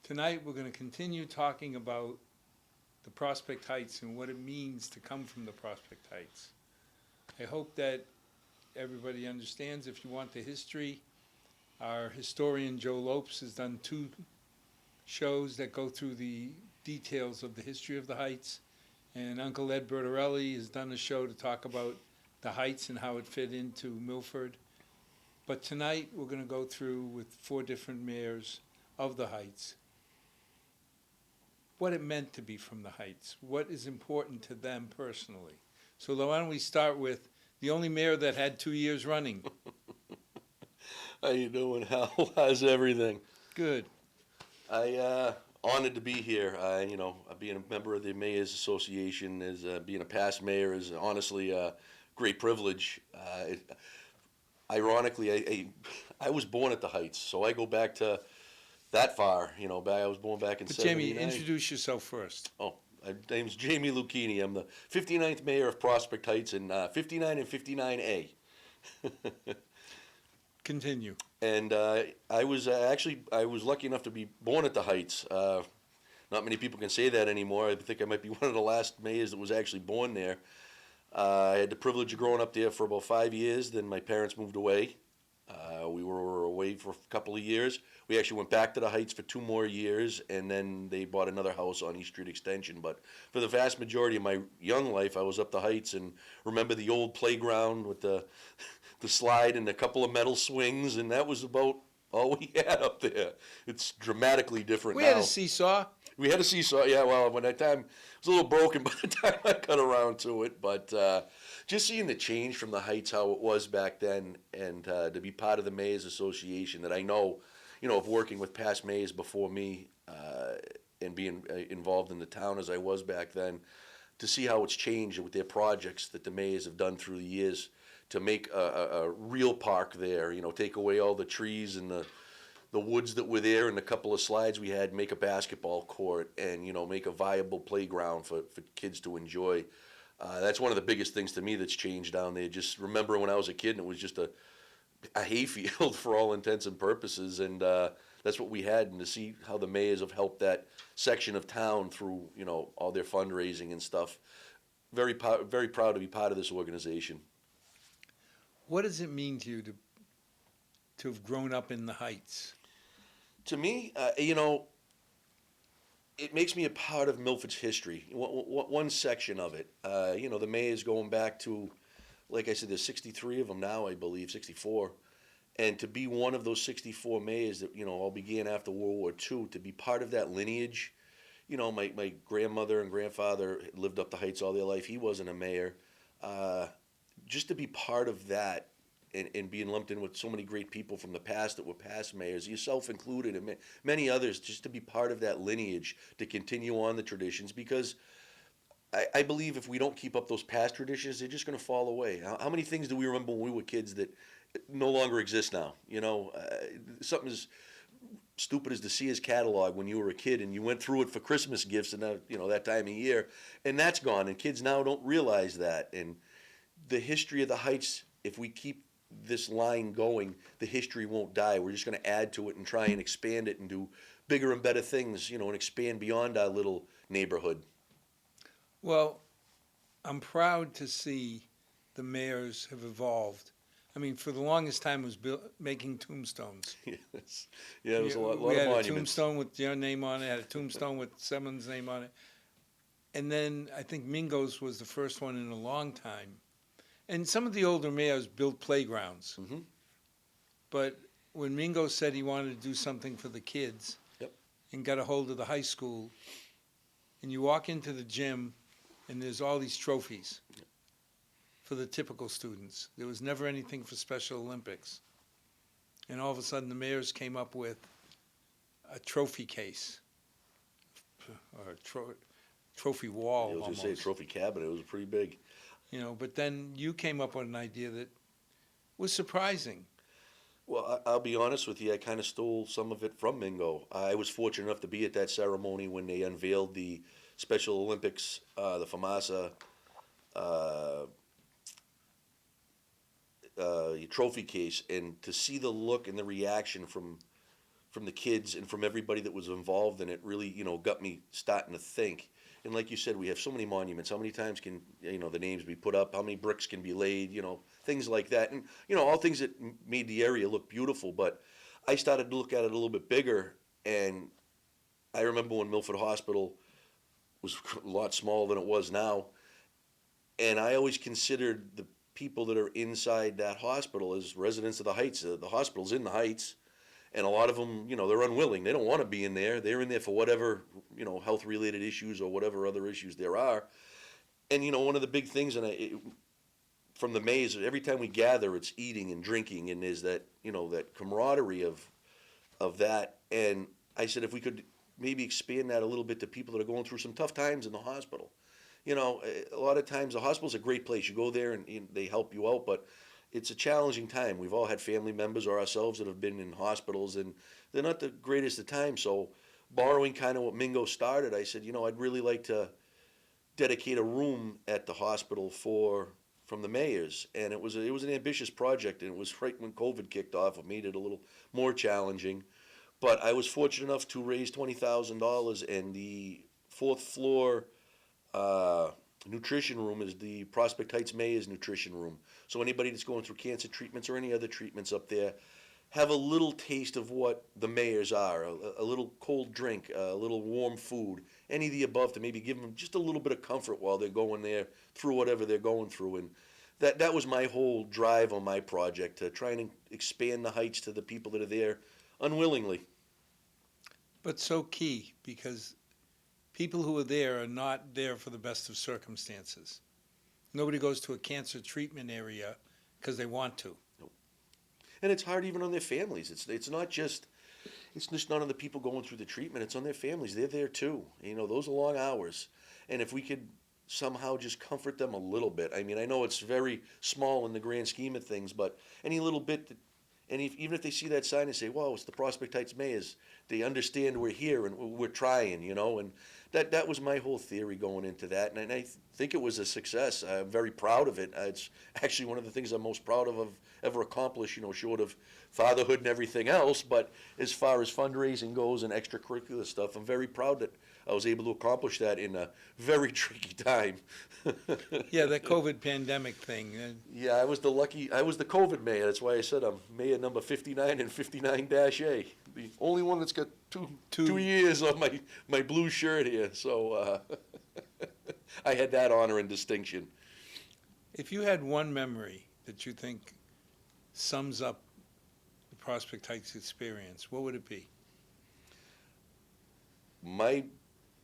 Speaker 1: Tonight we're going to continue talking about the Prospect Heights and what it means to come from the Prospect Heights. I hope that everybody understands. If you want the history, our historian Joe Lopes has done 2 shows that go through the details of the history of the Heights, and Uncle Ed Bertorelli has done a show to talk about the Heights and how it fit into Milford. But tonight we're going to go through with 4 different mayors of the Heights what it meant to be from the Heights, what is important to them personally. So why don't we start with the only mayor that had 2 years running.
Speaker 5: How you doing, Hal? How's everything?
Speaker 1: Good.
Speaker 5: Honored to be here. Being a member of the Mayor's Association, being a past mayor is honestly a great privilege. Ironically, I was born at the Heights, so I go back to that far. I was born back in
Speaker 1: But Jamie,
Speaker 5: 79.
Speaker 1: introduce yourself first.
Speaker 5: Oh, my name's Jamie Lucchini. I'm the 59th mayor of Prospect Heights in 59 and 59A.
Speaker 1: Continue.
Speaker 5: And I was lucky enough to be born at the Heights. Not many people can say that anymore. I think I might be one of the last mayors that was actually born there. I had the privilege of growing up there for about 5 years. Then my parents moved away. We were away for a couple of years. We actually went back to the Heights for 2 more years, and then they bought another house on East Street Extension. But for the vast majority of my young life, I was up the Heights and remember the old playground with the slide and a couple of metal swings, and that was about all we had up there. It's dramatically different now.
Speaker 1: We had a seesaw.
Speaker 5: We had a seesaw, yeah. Well, when that time, it was a little broken by the time I got around to it. But just seeing the change from the Heights, how it was back then, and to be part of the Mayor's Association that I know, of working with past mayors before me and being involved in the town as I was back then, to see how it's changed with their projects that the mayors have done through the years to make a real park there, take away all the trees and the woods that were there and a couple of slides we had, make a basketball court and, make a viable playground for kids to enjoy. That's one of the biggest things to me that's changed down there. Just remember when I was a kid and it was just a hayfield for all intents and purposes, and that's what we had. And to see how the mayors have helped that section of town through, all their fundraising and stuff. Very proud to be part of this organization.
Speaker 1: What does it mean to you to have grown up in the Heights?
Speaker 5: To me, it makes me a part of Milford's history. One section of it, the mayors going back to, like I said, there's 63 of them now, I believe, 64. And to be one of those 64 mayors that, all began after World War II, to be part of that lineage. My grandmother and grandfather lived up the Heights all their life. He wasn't a mayor. Just to be part of that and being lumped in with so many great people from the past that were past mayors, yourself included, and many others, just to be part of that lineage, to continue on the traditions, because I believe if we don't keep up those past traditions, they're just going to fall away. How many things do we remember when we were kids that no longer exist now? Something as stupid as the Sears catalog when you were a kid and you went through it for Christmas gifts and that time of year, and that's gone. And kids now don't realize that. And the history of the Heights, if we keep this line going, the history won't die. We're just going to add to it and try and expand it and do bigger and better things, and expand beyond our little neighborhood.
Speaker 1: Well, I'm proud to see the mayors have evolved. I mean, for the longest time, it was making tombstones.
Speaker 5: Yes. Yeah, it was a lot
Speaker 1: We
Speaker 5: of
Speaker 1: had a
Speaker 5: monuments.
Speaker 1: tombstone with your name on it, had a tombstone with someone's name on it. And then I think Mingo's was the first one in a long time. And some of the older mayors built playgrounds.
Speaker 5: Mhm.
Speaker 1: But when Mingo said he wanted to do something for the kids,
Speaker 5: Yep.
Speaker 1: and got a hold of the high school, and you walk into the gym, and there's all these trophies for the typical students. There was never anything for Special Olympics. And all of a sudden, the mayors came up with a trophy case, or a trophy wall,
Speaker 5: I was going to say
Speaker 1: almost.
Speaker 5: trophy cabinet. It was pretty big.
Speaker 1: But then you came up with an idea that was surprising.
Speaker 5: Well, I'll be honest with you. I kind of stole some of it from Mingo. I was fortunate enough to be at that ceremony when they unveiled the Special Olympics, the FAMASA trophy case, and to see the look and the reaction from the kids and from everybody that was involved in it really, got me starting to think. And like you said, we have so many monuments. How many times can the names be put up? How many bricks can be laid? Things like that, and all things that made the area look beautiful. But I started to look at it a little bit bigger, and I remember when Milford Hospital was a lot smaller than it was now, and I always considered the people that are inside that hospital as residents of the Heights. The hospital's in the Heights, and a lot of them, they're unwilling. They don't want to be in there. They're in there for whatever, health-related issues or whatever other issues there are. And, one of the big things, from the maze, every time we gather, it's eating and drinking, and there's that, that camaraderie of that. And I said, if we could maybe expand that a little bit to people that are going through some tough times in the hospital. A lot of times the hospital's a great place. You go there and they help you out, but it's a challenging time. We've all had family members or ourselves that have been in hospitals, and they're not the greatest of times. So borrowing kind of what Mingo started, I said, I'd really like to dedicate a room at the hospital from the mayors. And it was an ambitious project, and it was right when COVID kicked off. It made it a little more challenging. But I was fortunate enough to raise $20,000, and the fourth floor nutrition room is the Prospect Heights Mayor's nutrition room. So anybody that's going through cancer treatments or any other treatments up there have a little taste of what the mayors are, a little cold drink, a little warm food, any of the above, to maybe give them just a little bit of comfort while they're going there through whatever they're going through. And that was my whole drive on my project, to try and expand the Heights to the people that are there unwillingly.
Speaker 1: But so key, because people who are there are not there for the best of circumstances. Nobody goes to a cancer treatment area because they want to.
Speaker 5: And it's hard even on their families. It's not just none of the people going through the treatment. It's on their families. They're there too. Those are long hours. And if we could somehow just comfort them a little bit. I mean, I know it's very small in the grand scheme of things, but any little bit, even if they see that sign and say, "Wow, it's the Prospect Heights Mayors," they understand we're here and we're trying, and that was my whole theory going into that, and I think it was a success. I'm very proud of it. It's actually one of the things I'm most proud of ever accomplished, short of fatherhood and everything else. But as far as fundraising goes and extracurricular stuff, I'm very proud that I was able to accomplish that in a very tricky time.
Speaker 1: Yeah, that COVID pandemic thing.
Speaker 5: Yeah, I was the COVID mayor. That's why I said I'm mayor number 59 and 59-A. The only one that's got two years on my blue shirt here. So I had that honor and distinction.
Speaker 1: If you had one memory that you think sums up the Prospect Heights experience, what would it be?
Speaker 5: My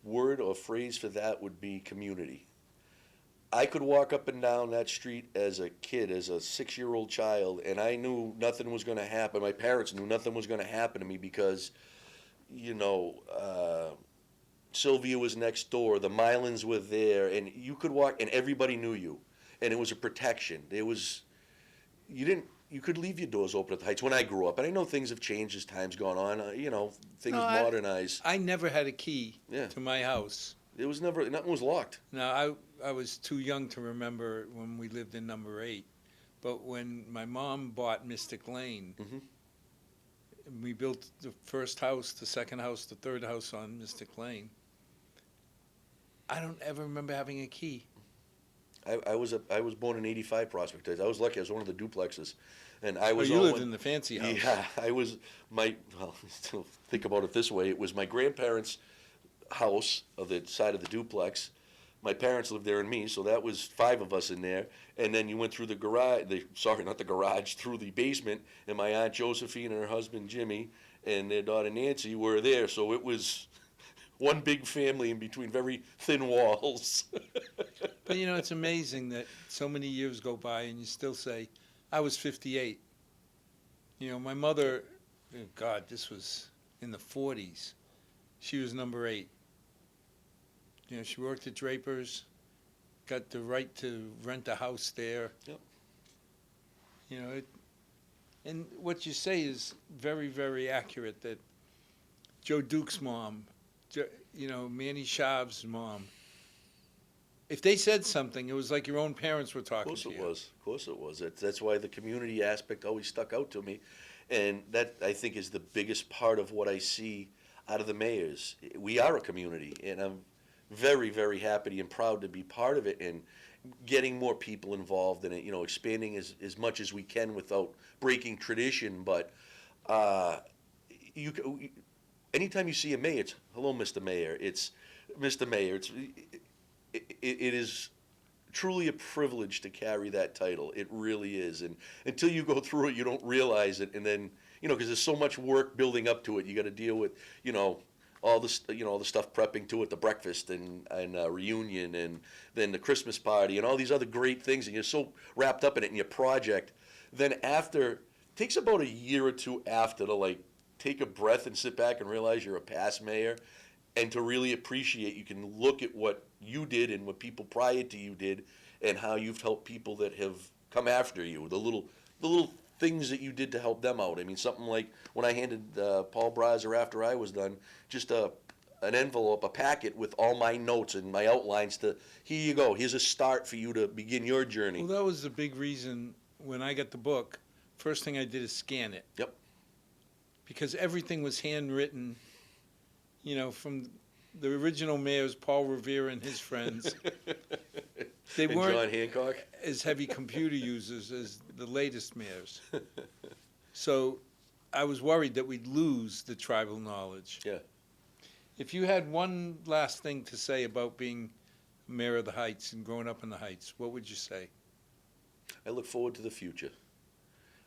Speaker 5: word or phrase for that would be community. I could walk up and down that street as a kid, as a 6-year-old child, and I knew nothing was going to happen. My parents knew nothing was going to happen to me because, you know, Sylvia was next door, the Mylans were there, and you could walk, and everybody knew you, and it was a protection. You could leave your doors open at the Heights when I grew up, and I know things have changed as time's gone on. Things
Speaker 1: No,
Speaker 5: modernize.
Speaker 1: I never had a key
Speaker 5: Yeah.
Speaker 1: to my house.
Speaker 5: It was never, nothing was locked.
Speaker 1: Now, I was too young to remember when we lived in number 8, but when my mom bought Mystic Lane,
Speaker 5: Mhm.
Speaker 1: we built the first house, the second house, the third house on Mystic Lane. I don't ever remember having a key.
Speaker 5: I was born in '85, Prospect. I was lucky. I was one of the duplexes, and I was.
Speaker 1: You
Speaker 5: on
Speaker 1: lived
Speaker 5: one-
Speaker 1: in the fancy house.
Speaker 5: Yeah, I was well. Think about it this way: it was my grandparents' house of the side of the duplex. My parents lived there and me, so that was 5 of us in there. And then you went through the garage. Not the garage, through the basement. And my aunt Josephine and her husband Jimmy and their daughter Nancy were there. So it was one big family in between very thin walls.
Speaker 1: But it's amazing that so many years go by and you still say, I was 58. My mother, oh God, this was in the 40s. She was number 8. She worked at Draper's, got the right to rent a house there.
Speaker 5: Yep.
Speaker 1: And what you say is very, very accurate, that Joe Duke's mom, Manny Shav's mom, if they said something, it was like your own parents were
Speaker 5: Of
Speaker 1: talking
Speaker 5: course
Speaker 1: to
Speaker 5: it
Speaker 1: you.
Speaker 5: was. Of course it was. That's why the community aspect always stuck out to me. And that, I think, is the biggest part of what I see out of the mayors. We are a community, and I'm very, very happy and proud to be part of it and getting more people involved in it, expanding as much as we can without breaking tradition. But anytime you see a mayor, it's, hello, Mr. Mayor. It's Mr. Mayor. It is truly a privilege to carry that title. It really is. And until you go through it, you don't realize it. And then, because there's so much work building up to it. You got to deal with, all the stuff prepping to it, the breakfast and reunion, and then the Christmas party, and all these other great things. And you're so wrapped up in it in your project. Then it takes about a year or two after to take a breath and sit back and realize you're a past mayor. And to really appreciate, you can look at what you did and what people prior to you did, and how you've helped people that have come after you. The little things that you did to help them out. I mean, something like when I handed Paul Brazer after I was done, just an envelope, a packet with all my notes and my outlines. Here you go. Here's a start for you to begin your journey.
Speaker 1: Well, that was the big reason when I got the book. First thing I did is scan it.
Speaker 5: Yep.
Speaker 1: Because everything was handwritten. From the original mayors, Paul Revere and his friends. They
Speaker 5: And
Speaker 1: weren't
Speaker 5: John Hancock.
Speaker 1: as heavy computer users as the latest mayors. So I was worried that we'd lose the tribal knowledge.
Speaker 5: Yeah.
Speaker 1: If you had one last thing to say about being mayor of the Heights and growing up in the Heights, what would you say?
Speaker 5: I look forward to the future.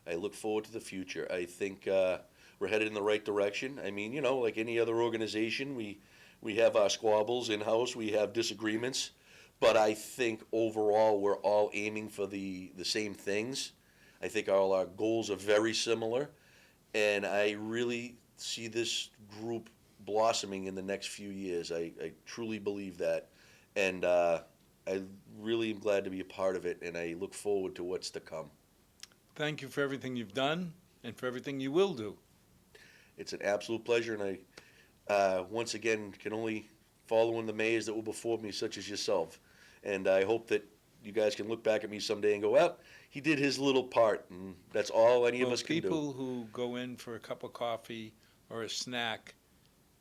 Speaker 5: I think we're headed in the right direction. I mean, like any other organization, we have our squabbles in-house, we have disagreements, but I think overall we're all aiming for the same things. I think all our goals are very similar, and I really see this group blossoming in the next few years. I truly believe that, and I really am glad to be a part of it, and I look forward to what's to come.
Speaker 1: Thank you for everything you've done and for everything you will do.
Speaker 5: It's an absolute pleasure, and I, once again, can only follow in the mayors that were before me, such as yourself. And I hope that you guys can look back at me someday and go, well, he did his little part, and that's all any of us can do.
Speaker 1: People who go in for a cup of coffee or a snack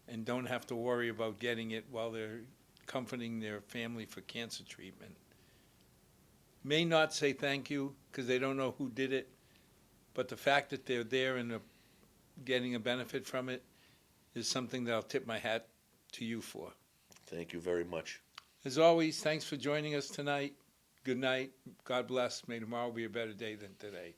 Speaker 1: and don't have to worry about getting it while they're comforting their family for cancer treatment may not say thank you because they don't know who did it, but the fact that they're there and getting a benefit from it is something that I'll tip my hat to you for.
Speaker 5: Thank you very much.
Speaker 1: As always, thanks for joining us tonight. Good night. God bless. May tomorrow be a better day than today.